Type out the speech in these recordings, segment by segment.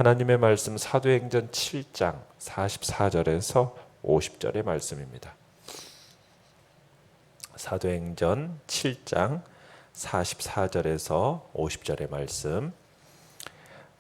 하나님의 말씀 사도행전 7장 44절에서 50절의 말씀입니다. 사도행전 7장 44절에서 50절의 말씀,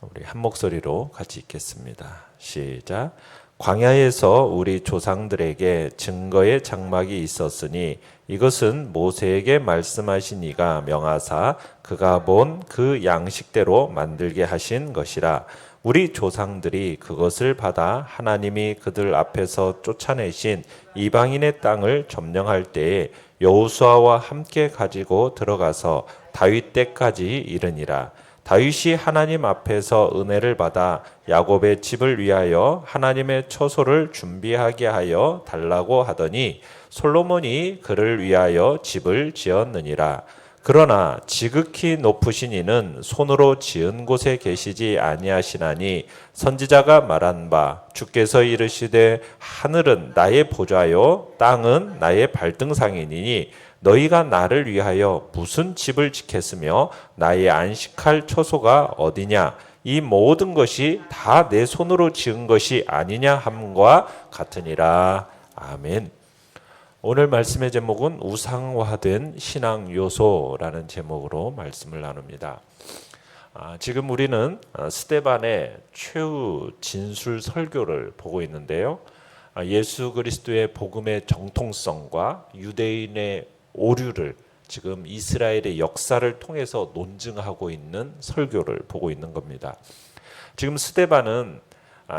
우리 한 목소리로 같이 읽겠습니다. 시작. 광야에서 우리 조상들에게 증거의 장막이 있었으니 이것은 모세에게 말씀하신 이가 명하사 그가 본 그 양식대로 만들게 하신 것이라. 우리 조상들이 그것을 받아 하나님이 그들 앞에서 쫓아내신 이방인의 땅을 점령할 때에 여호수아와 함께 가지고 들어가서 다윗 때까지 이르니라. 다윗이 하나님 앞에서 은혜를 받아 야곱의 집을 위하여 하나님의 처소를 준비하게 하여 달라고 하더니 솔로몬이 그를 위하여 집을 지었느니라. 그러나 지극히 높으신 이는 손으로 지은 곳에 계시지 아니하시나니 선지자가 말한 바 주께서 이르시되 하늘은 나의 보좌요 땅은 나의 발등상이니 너희가 나를 위하여 무슨 집을 짓겠으며 나의 안식할 처소가 어디냐. 이 모든 것이 다 내 손으로 지은 것이 아니냐 함과 같으니라. 아멘. 오늘 말씀의 제목은 우상화된 신앙 요소라는 제목으로 말씀을 나눕니다. 지금 우리는 스데반의 최후 진술 설교를 보고 있는데요. 예수 그리스도의 복음의 정통성과 유대인의 오류를 지금 이스라엘의 역사를 통해서 논증하고 있는 설교를 보고 있는 겁니다. 지금 스데반은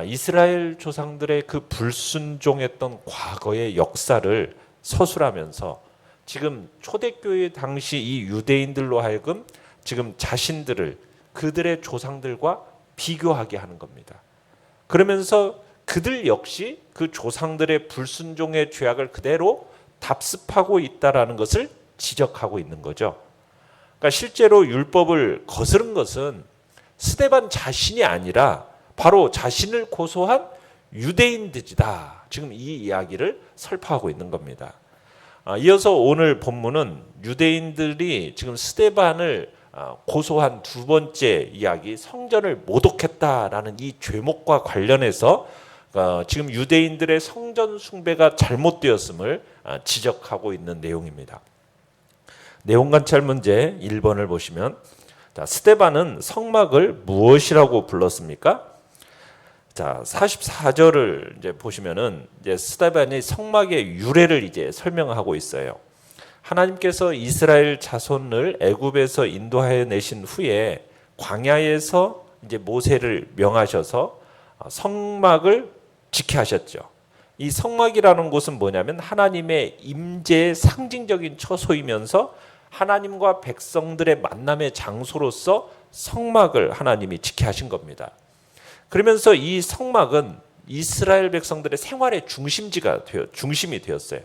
이스라엘 조상들의 그 불순종했던 과거의 역사를 서술하면서 지금 초대교회 당시 이 유대인들로 하여금 지금 자신들을 그들의 조상들과 비교하게 하는 겁니다. 그러면서 그들 역시 그 조상들의 불순종의 죄악을 그대로 답습하고 있다라는 것을 지적하고 있는 거죠. 그러니까 실제로 율법을 거스른 것은 스데반 자신이 아니라 바로 자신을 고소한 유대인들이다. 지금 이 이야기를 설파하고 있는 겁니다. 이어서 오늘 본문은 유대인들이 지금 스데반을 고소한 두 번째 이야기, 성전을 모독했다라는 이 죄목과 관련해서 지금 유대인들의 성전 숭배가 잘못되었음을 지적하고 있는 내용입니다. 내용 관찰 문제 1번을 보시면, 스데반은 성막을 무엇이라고 불렀습니까? 자, 44절을 이제 보시면은 이제 스데반이 성막의 유래를 이제 설명하고 있어요. 하나님께서 이스라엘 자손을 애굽에서 인도하여 내신 후에 광야에서 이제 모세를 명하셔서 성막을 지켜 하셨죠. 이 성막이라는 곳은 뭐냐면 하나님의 임재의 상징적인 처소이면서 하나님과 백성들의 만남의 장소로서 성막을 하나님이 지켜 하신 겁니다. 그러면서 이 성막은 이스라엘 백성들의 생활의 중심이 되었어요.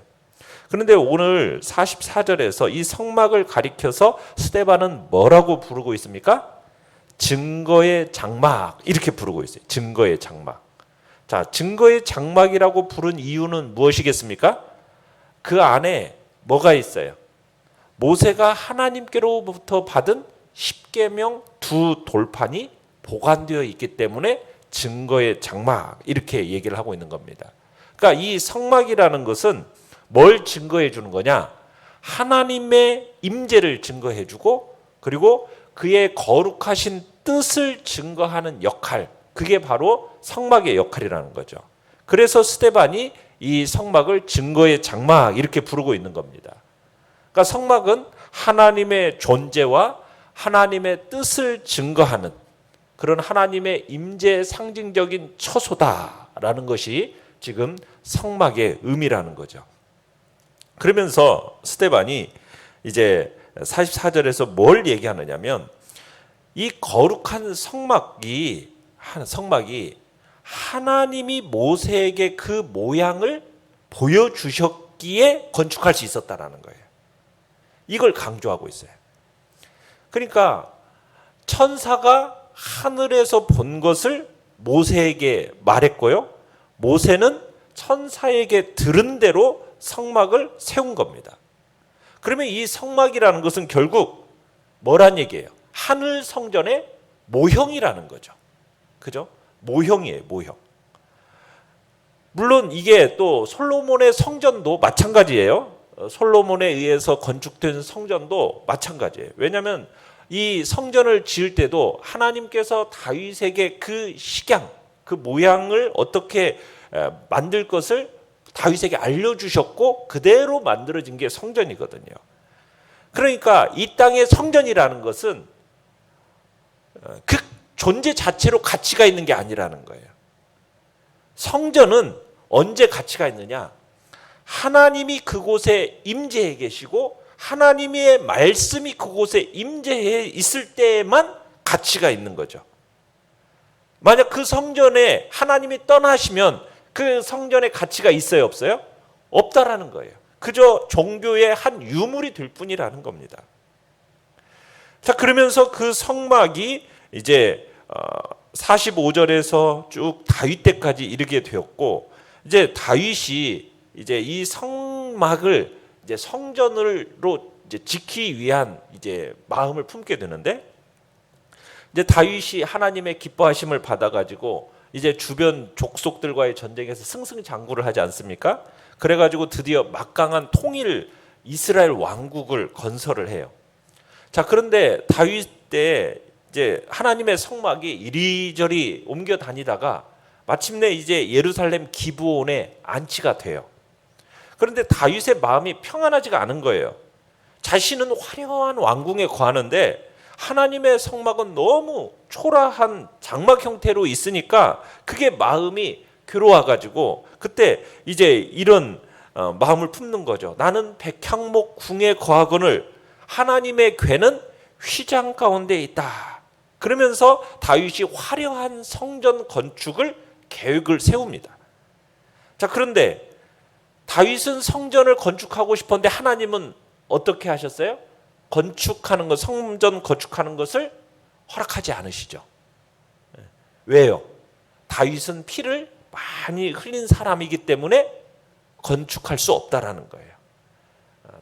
그런데 오늘 44절에서 이 성막을 가리켜서 스데반은 뭐라고 부르고 있습니까? 증거의 장막, 이렇게 부르고 있어요. 증거의 장막. 자, 증거의 장막이라고 부른 이유는 무엇이겠습니까? 그 안에 뭐가 있어요? 모세가 하나님께로부터 받은 십계명 두 돌판이 보관되어 있기 때문에 증거의 장막, 이렇게 얘기를 하고 있는 겁니다. 그러니까 이 성막이라는 것은 뭘 증거해 주는 거냐? 하나님의 임재를 증거해 주고, 그리고 그의 거룩하신 뜻을 증거하는 역할, 그게 바로 성막의 역할이라는 거죠. 그래서 스데반이 이 성막을 증거의 장막, 이렇게 부르고 있는 겁니다. 그러니까 성막은 하나님의 존재와 하나님의 뜻을 증거하는 그런 하나님의 임재의 상징적인 처소다라는 것이 지금 성막의 의미라는 거죠. 그러면서 스데반이 이제 44절에서 뭘 얘기하느냐면, 이 거룩한 성막이 하나님이 모세에게 그 모양을 보여주셨기에 건축할 수 있었다라는 거예요. 이걸 강조하고 있어요. 그러니까 천사가 하늘에서 본 것을 모세에게 말했고요, 모세는 천사에게 들은 대로 성막을 세운 겁니다. 그러면 이 성막이라는 것은 결국 뭐란 얘기예요? 하늘 성전의 모형이라는 거죠. 그죠? 모형이에요, 모형. 물론 이게 또 솔로몬의 성전도 마찬가지예요. 솔로몬에 의해서 건축된 성전도 마찬가지예요. 왜냐하면 이 성전을 지을 때도 하나님께서 다윗에게 그 식양, 그 모양을 어떻게 만들 것을 다윗에게 알려주셨고 그대로 만들어진 게 성전이거든요. 그러니까 이 땅의 성전이라는 것은 그 존재 자체로 가치가 있는 게 아니라는 거예요. 성전은 언제 가치가 있느냐? 하나님이 그곳에 임재해 계시고 하나님의 말씀이 그곳에 임재해 있을 때에만 가치가 있는 거죠. 만약 그 성전에 하나님이 떠나시면 그 성전에 가치가 있어요, 없어요? 없다라는 거예요. 그저 종교의 한 유물이 될 뿐이라는 겁니다. 자, 그러면서 그 성막이 이제 45절에서 쭉 다윗 때까지 이르게 되었고, 이제 다윗이 이제 이 성막을 이제 성전으로 이제 지키기 위한 이제 마음을 품게 되는데, 이제 다윗이 하나님의 기뻐하심을 받아가지고 이제 주변 족속들과의 전쟁에서 승승장구를 하지 않습니까? 그래가지고 드디어 막강한 통일 이스라엘 왕국을 건설을 해요. 자, 그런데 다윗 때 이제 하나님의 성막이 이리저리 옮겨 다니다가 마침내 이제 예루살렘 기브온에 안치가 돼요. 그런데 다윗의 마음이 평안하지가 않은 거예요. 자신은 화려한 왕궁에 거하는데 하나님의 성막은 너무 초라한 장막 형태로 있으니까 그게 마음이 괴로워가지고 그때 이제 이런 마음을 품는 거죠. 나는 백향목 궁에 거하거늘 하나님의 궤는 휘장 가운데 있다. 그러면서 다윗이 화려한 성전 건축을 계획을 세웁니다. 자, 그런데 다윗은 성전을 건축하고 싶었는데 하나님은 어떻게 하셨어요? 건축하는 것, 성전 건축하는 것을 허락하지 않으시죠. 왜요? 다윗은 피를 많이 흘린 사람이기 때문에 건축할 수 없다라는 거예요.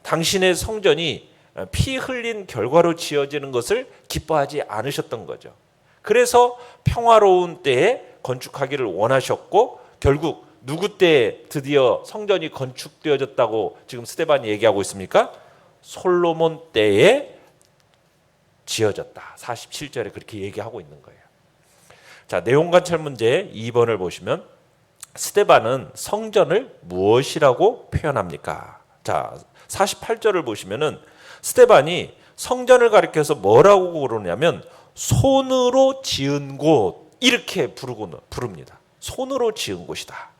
당신의 성전이 피 흘린 결과로 지어지는 것을 기뻐하지 않으셨던 거죠. 그래서 평화로운 때에 건축하기를 원하셨고 결국 누구 때에 드디어 성전이 건축되어졌다고 지금 스데반이 얘기하고 있습니까? 솔로몬 때에 지어졌다. 47절에 그렇게 얘기하고 있는 거예요. 자, 내용 관찰 문제 2번을 보시면 스데반은 성전을 무엇이라고 표현합니까? 자, 48절을 보시면은 스데반이 성전을 가리켜서 뭐라고 그러냐면 손으로 지은 곳 이렇게 부릅니다. 손으로 지은 곳이다.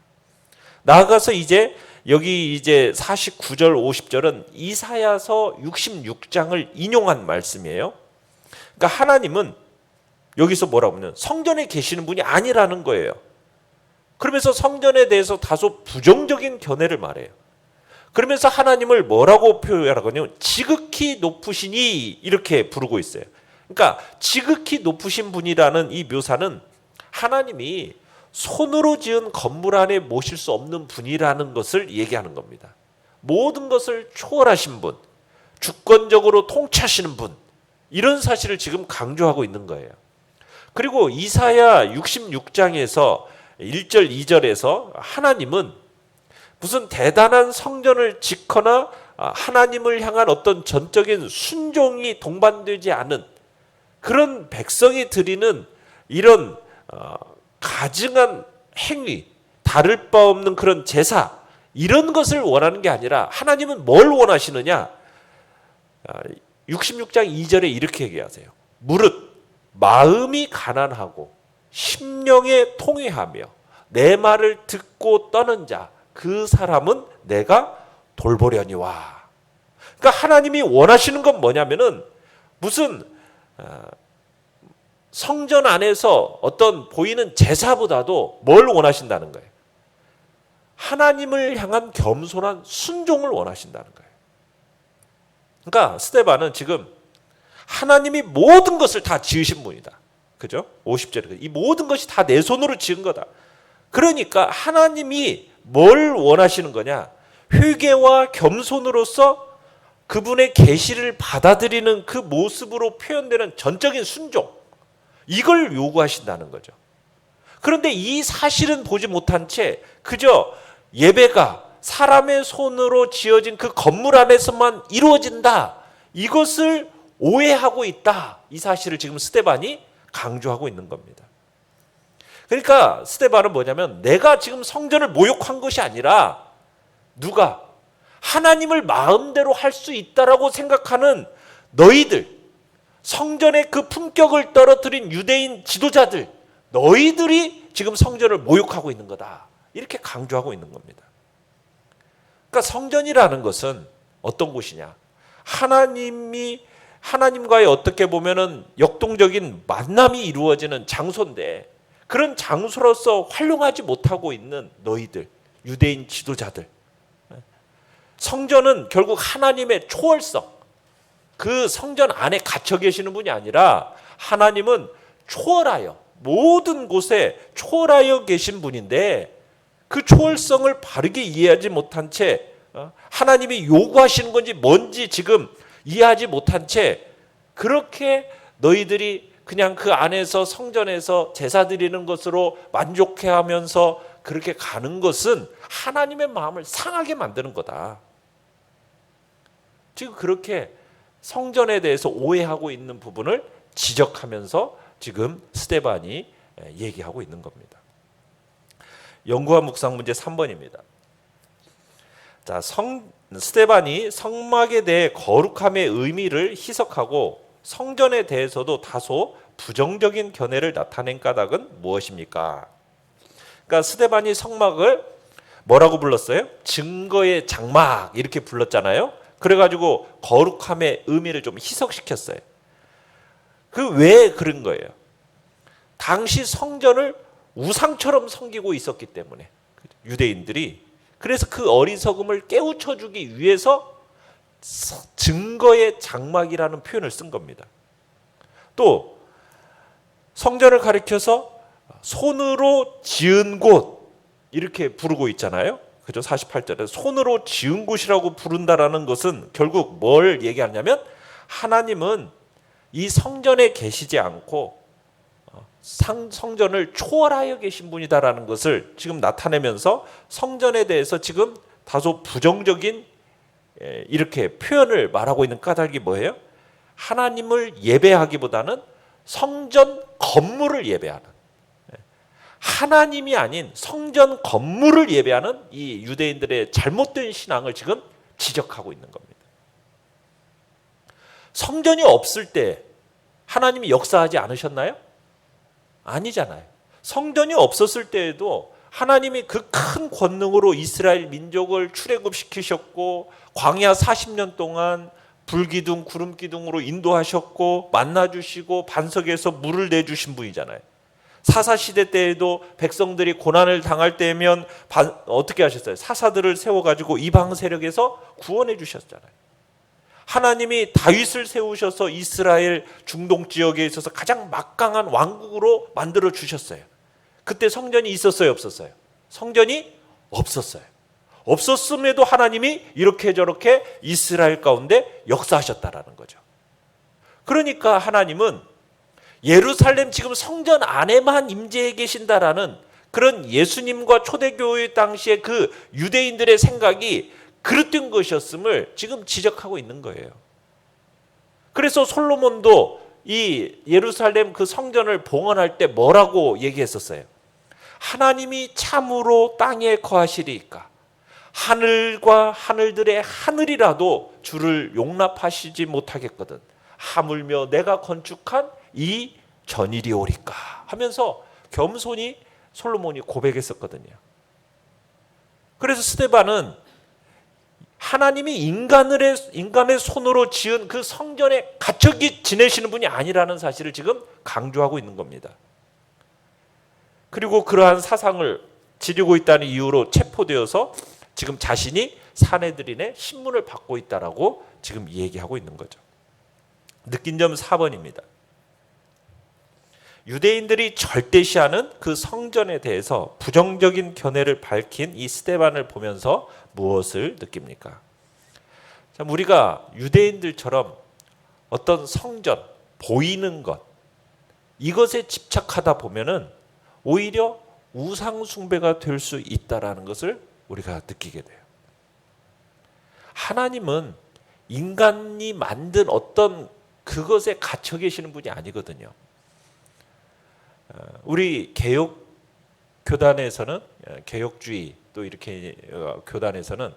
나아가서 이제 여기 이제 49절 50절은 이사야서 66장을 인용한 말씀이에요. 그러니까 하나님은 여기서 뭐라고 하면 성전에 계시는 분이 아니라는 거예요. 그러면서 성전에 대해서 다소 부정적인 견해를 말해요. 그러면서 하나님을 뭐라고 표현하고 하냐면 지극히 높으시니 이렇게 부르고 있어요. 그러니까 지극히 높으신 분이라는 이 묘사는 하나님이 손으로 지은 건물 안에 모실 수 없는 분이라는 것을 얘기하는 겁니다. 모든 것을 초월하신 분, 주권적으로 통치하시는 분, 이런 사실을 지금 강조하고 있는 거예요. 그리고 이사야 66장에서 1절 2절에서 하나님은 무슨 대단한 성전을 짓거나 하나님을 향한 어떤 전적인 순종이 동반되지 않은 그런 백성이 드리는 이런 가증한 행위, 다를 바 없는 그런 제사, 이런 것을 원하는 게 아니라 하나님은 뭘 원하시느냐? 66장 2절에 이렇게 얘기하세요. 무릇 마음이 가난하고 심령에 통회하며 내 말을 듣고 떠는 자, 그 사람은 내가 돌보려니와. 그러니까 하나님이 원하시는 건 뭐냐면은 무슨 성전 안에서 어떤 보이는 제사보다도 뭘 원하신다는 거예요? 하나님을 향한 겸손한 순종을 원하신다는 거예요. 그러니까 스데반은 지금 하나님이 모든 것을 다 지으신 분이다. 그죠? 50절에 이 모든 것이 다 내 손으로 지은 거다. 그러니까 하나님이 뭘 원하시는 거냐? 회개와 겸손으로서 그분의 계시를 받아들이는 그 모습으로 표현되는 전적인 순종, 이걸 요구하신다는 거죠. 그런데 이 사실은 보지 못한 채 그저 예배가 사람의 손으로 지어진 그 건물 안에서만 이루어진다, 이것을 오해하고 있다, 이 사실을 지금 스데반이 강조하고 있는 겁니다. 그러니까 스데반은 뭐냐면, 내가 지금 성전을 모욕한 것이 아니라 누가 하나님을 마음대로 할 수 있다라고 생각하는 너희들, 성전의 그 품격을 떨어뜨린 유대인 지도자들, 너희들이 지금 성전을 모욕하고 있는 거다, 이렇게 강조하고 있는 겁니다. 그러니까 성전이라는 것은 어떤 곳이냐, 하나님과의 어떻게 보면은 역동적인 만남이 이루어지는 장소인데, 그런 장소로서 활용하지 못하고 있는 너희들, 유대인 지도자들, 성전은 결국 하나님의 초월성, 그 성전 안에 갇혀 계시는 분이 아니라 하나님은 초월하여 모든 곳에 초월하여 계신 분인데, 그 초월성을 바르게 이해하지 못한 채 하나님이 요구하시는 건지 뭔지 지금 이해하지 못한 채 그렇게 너희들이 그냥 그 안에서 성전에서 제사 드리는 것으로 만족해하면서 그렇게 가는 것은 하나님의 마음을 상하게 만드는 거다. 지금 그렇게 성전에 대해서 오해하고 있는 부분을 지적하면서 지금 스데반이 얘기하고 있는 겁니다. 연구와 묵상 문제 3번입니다. 자, 스데반이 성막에 대해 거룩함의 의미를 희석하고 성전에 대해서도 다소 부정적인 견해를 나타낸 까닭은 무엇입니까? 그러니까 스데반이 성막을 뭐라고 불렀어요? 증거의 장막, 이렇게 불렀잖아요. 그래가지고 거룩함의 의미를 좀 희석시켰어요. 그 왜 그런 거예요? 당시 성전을 우상처럼 섬기고 있었기 때문에, 유대인들이. 그래서 그 어리석음을 깨우쳐주기 위해서 증거의 장막이라는 표현을 쓴 겁니다. 또 성전을 가리켜서 손으로 지은 곳, 이렇게 부르고 있잖아요. 그죠? 48절에 손으로 지은 곳이라고 부른다라는 것은 결국 뭘 얘기하냐면, 하나님은 이 성전에 계시지 않고 성전을 초월하여 계신 분이다라는 것을 지금 나타내면서 성전에 대해서 지금 다소 부정적인 이렇게 표현을 말하고 있는 까닭이 뭐예요? 하나님을 예배하기보다는 성전 건물을 예배하는, 하나님이 아닌 성전 건물을 예배하는 이 유대인들의 잘못된 신앙을 지금 지적하고 있는 겁니다. 성전이 없을 때 하나님이 역사하지 않으셨나요? 아니잖아요. 성전이 없었을 때에도 하나님이 그 큰 권능으로 이스라엘 민족을 출애굽시키셨고, 광야 40년 동안 불기둥 구름기둥으로 인도하셨고, 만나주시고 반석에서 물을 내주신 분이잖아요. 사사시대 때에도 백성들이 고난을 당할 때면 어떻게 하셨어요? 사사들을 세워가지고 이방 세력에서 구원해 주셨잖아요. 하나님이 다윗을 세우셔서 이스라엘 중동 지역에 있어서 가장 막강한 왕국으로 만들어 주셨어요. 그때 성전이 있었어요, 없었어요? 성전이 없었어요. 없었음에도 하나님이 이렇게 저렇게 이스라엘 가운데 역사하셨다라는 거죠. 그러니까 하나님은 예루살렘 지금 성전 안에만 임재해 계신다라는 그런 예수님과 초대교회 당시의 그 유대인들의 생각이 그릇된 것이었음을 지금 지적하고 있는 거예요. 그래서 솔로몬도 이 예루살렘 그 성전을 봉헌할 때 뭐라고 얘기했었어요? 하나님이 참으로 땅에 거하시리이까 하늘과 하늘들의 하늘이라도 주를 용납하시지 못하겠거든 하물며 내가 건축한 이 전일이 오리까 하면서 겸손히 솔로몬이 고백했었거든요. 그래서 스데반은 하나님이 인간의 손으로 지은 그 성전에 갇혀 지내시는 분이 아니라는 사실을 지금 강조하고 있는 겁니다. 그리고 그러한 사상을 지니고 있다는 이유로 체포되어서 지금 자신이 사내들인의 신문을 받고 있다라고 지금 얘기하고 있는 거죠. 느낀 점 4번입니다. 유대인들이 절대시하는 그 성전에 대해서 부정적인 견해를 밝힌 이 스데반을 보면서 무엇을 느낍니까? 참, 우리가 유대인들처럼 어떤 성전, 보이는 것, 이것에 집착하다 보면은 오히려 우상 숭배가 될 수 있다라는 것을 우리가 느끼게 돼요. 하나님은 인간이 만든 어떤 그것에 갇혀 계시는 분이 아니거든요. 우리 개혁 교단에서는, 개혁주의 또 이렇게 교단에서는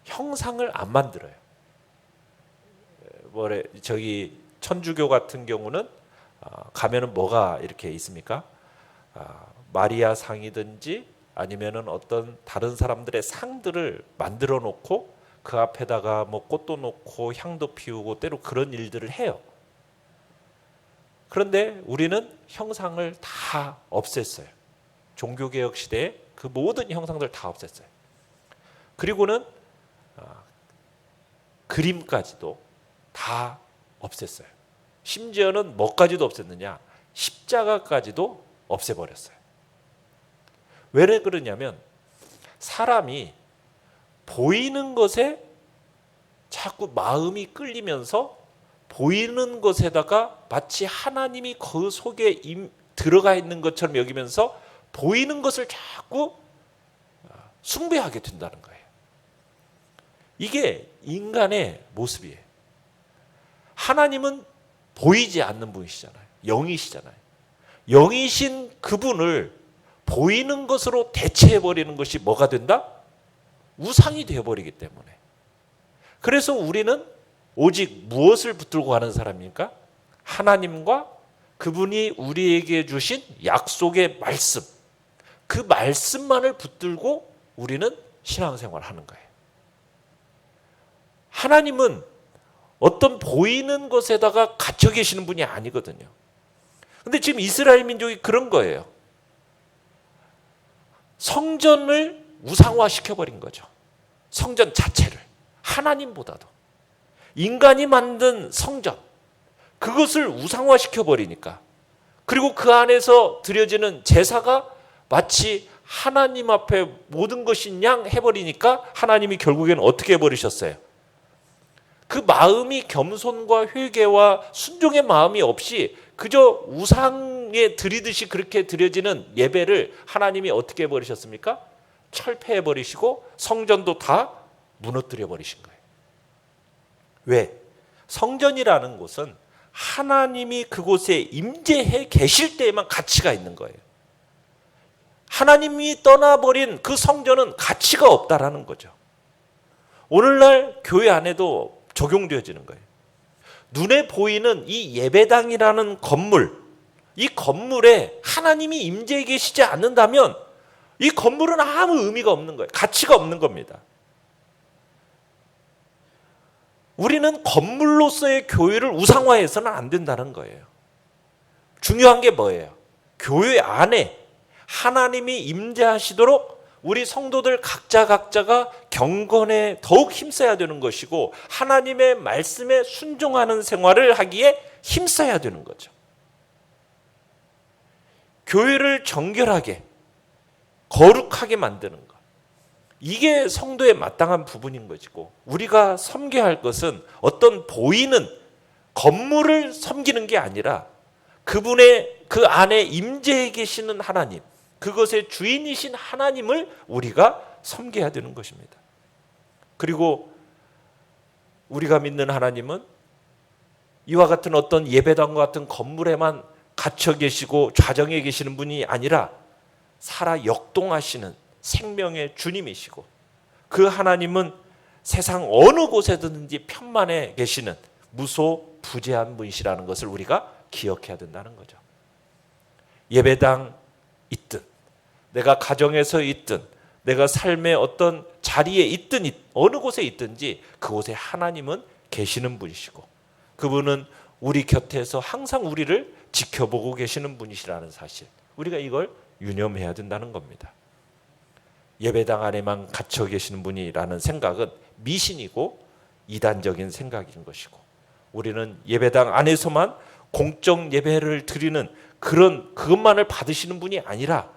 형상을 안 만들어요. 저기 천주교 같은 경우는 가면은 뭐가 이렇게 있습니까? 마리아 상이든지 아니면은 어떤 다른 사람들의 상들을 만들어 놓고 그 앞에다가 뭐 꽃도 놓고 향도 피우고 때로 그런 일들을 해요. 그런데 우리는 형상을 다 없앴어요. 종교개혁 시대에 그 모든 형상들 다 없앴어요. 그리고는 그림까지도 다 없앴어요. 심지어는 뭐까지도 없앴느냐? 십자가까지도 없애버렸어요. 왜 그러냐면 사람이 보이는 것에 자꾸 마음이 끌리면서 보이는 것에다가 마치 하나님이 그 속에 들어가 있는 것처럼 여기면서 보이는 것을 자꾸 숭배하게 된다는 거예요. 이게 인간의 모습이에요. 하나님은 보이지 않는 분이시잖아요. 영이시잖아요. 영이신 그분을 보이는 것으로 대체해버리는 것이 뭐가 된다? 우상이 되어버리기 때문에. 그래서 우리는 오직 무엇을 붙들고 가는 사람입니까? 하나님과 그분이 우리에게 주신 약속의 말씀, 그 말씀만을 붙들고 우리는 신앙생활을 하는 거예요. 하나님은 어떤 보이는 것에다가 갇혀 계시는 분이 아니거든요. 근데 지금 이스라엘 민족이 그런 거예요. 성전을 우상화시켜버린 거죠. 성전 자체를. 하나님보다도. 인간이 만든 성전, 그것을 우상화시켜버리니까. 그리고 그 안에서 드려지는 제사가 마치 하나님 앞에 모든 것인 양 해버리니까 하나님이 결국에는 어떻게 해버리셨어요? 그 마음이 겸손과 회개와 순종의 마음이 없이 그저 우상에 드리듯이 그렇게 드려지는 예배를 하나님이 어떻게 해버리셨습니까? 철폐해버리시고 성전도 다 무너뜨려버리신 거예요. 왜? 성전이라는 곳은 하나님이 그곳에 임재해 계실 때에만 가치가 있는 거예요. 하나님이 떠나버린 그 성전은 가치가 없다라는 거죠. 오늘날 교회 안에도 적용되어지는 거예요. 눈에 보이는 이 예배당이라는 건물, 이 건물에 하나님이 임재해 계시지 않는다면 이 건물은 아무 의미가 없는 거예요. 가치가 없는 겁니다. 우리는 건물로서의 교회를 우상화해서는 안 된다는 거예요. 중요한 게 뭐예요? 교회 안에 하나님이 임재하시도록 우리 성도들 각자가 경건에 더욱 힘써야 되는 것이고 하나님의 말씀에 순종하는 생활을 하기에 힘써야 되는 거죠. 교회를 정결하게 거룩하게 만드는 것, 이게 성도의 마땅한 부분인 것이고 우리가 섬겨야 할 것은 어떤 보이는 건물을 섬기는 게 아니라 그분의 그 안에 임재해 계시는 하나님, 그것의 주인이신 하나님을 우리가 섬겨야 되는 것입니다. 그리고 우리가 믿는 하나님은 이와 같은 어떤 예배당과 같은 건물에만 갇혀 계시고 좌정해 계시는 분이 아니라 살아 역동하시는 생명의 주님이시고 그 하나님은 세상 어느 곳에든지 편만에 계시는 무소부재한 분이시라는 것을 우리가 기억해야 된다는 거죠. 예배당 있든 내가 가정에서 있든 내가 삶의 어떤 자리에 있든 어느 곳에 있든지 그곳에 하나님은 계시는 분이시고 그분은 우리 곁에서 항상 우리를 지켜보고 계시는 분이시라는 사실, 우리가 이걸 유념해야 된다는 겁니다. 예배당 안에만 갇혀 계시는 분이라는 생각은 미신이고 이단적인 생각인 것이고 우리는 예배당 안에서만 공적 예배를 드리는 그것만을 받으시는 분이 아니라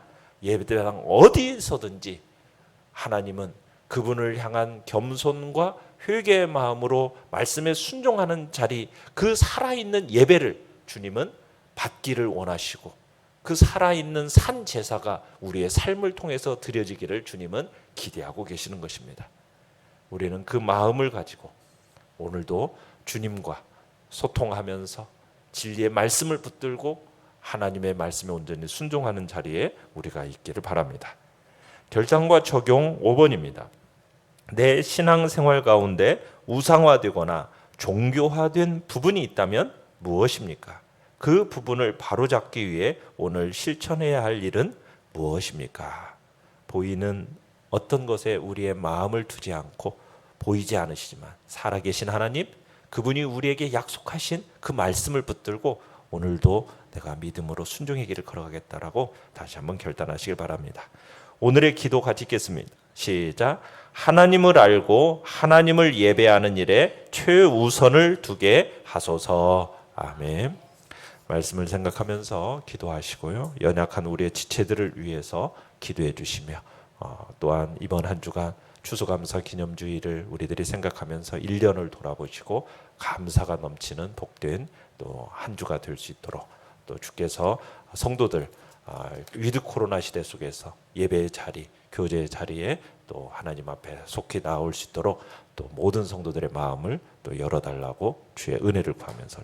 예배당 어디서든지 하나님은 그분을 향한 겸손과 회개의 마음으로 말씀에 순종하는 자리, 그 살아있는 예배를 주님은 받기를 원하시고 그 살아있는 산 제사가 우리의 삶을 통해서 드려지기를 주님은 기대하고 계시는 것입니다. 우리는 그 마음을 가지고 오늘도 주님과 소통하면서 진리의 말씀을 붙들고 하나님의 말씀에 온전히 순종하는 자리에 우리가 있기를 바랍니다. 결단과 적용 5번입니다. 내 신앙생활 가운데 우상화되거나 종교화된 부분이 있다면 무엇입니까? 그 부분을 바로잡기 위해 오늘 실천해야 할 일은 무엇입니까? 보이는 어떤 것에 우리의 마음을 두지 않고 보이지 않으시지만 살아계신 하나님, 그분이 우리에게 약속하신 그 말씀을 붙들고 오늘도 내가 믿음으로 순종의 길을 걸어가겠다라고 다시 한번 결단하시길 바랍니다. 오늘의 기도 같이 읽겠습니다. 시작. 하나님을 알고 하나님을 예배하는 일에 최우선을 두게 하소서. 아멘. 말씀을 생각하면서 기도하시고요. 연약한 우리의 지체들을 위해서 기도해 주시며 또한 이번 한 주간 추수감사 기념주일을 우리들이 생각하면서 1년을 돌아보시고 감사가 넘치는 복된 또 한 주가 될 수 있도록 또 주께서 성도들 위드 코로나 시대 속에서 예배의 자리, 교제의 자리에 또 하나님 앞에 속히 나올 수 있도록 또 모든 성도들의 마음을 또 열어달라고 주의 은혜를 구하면서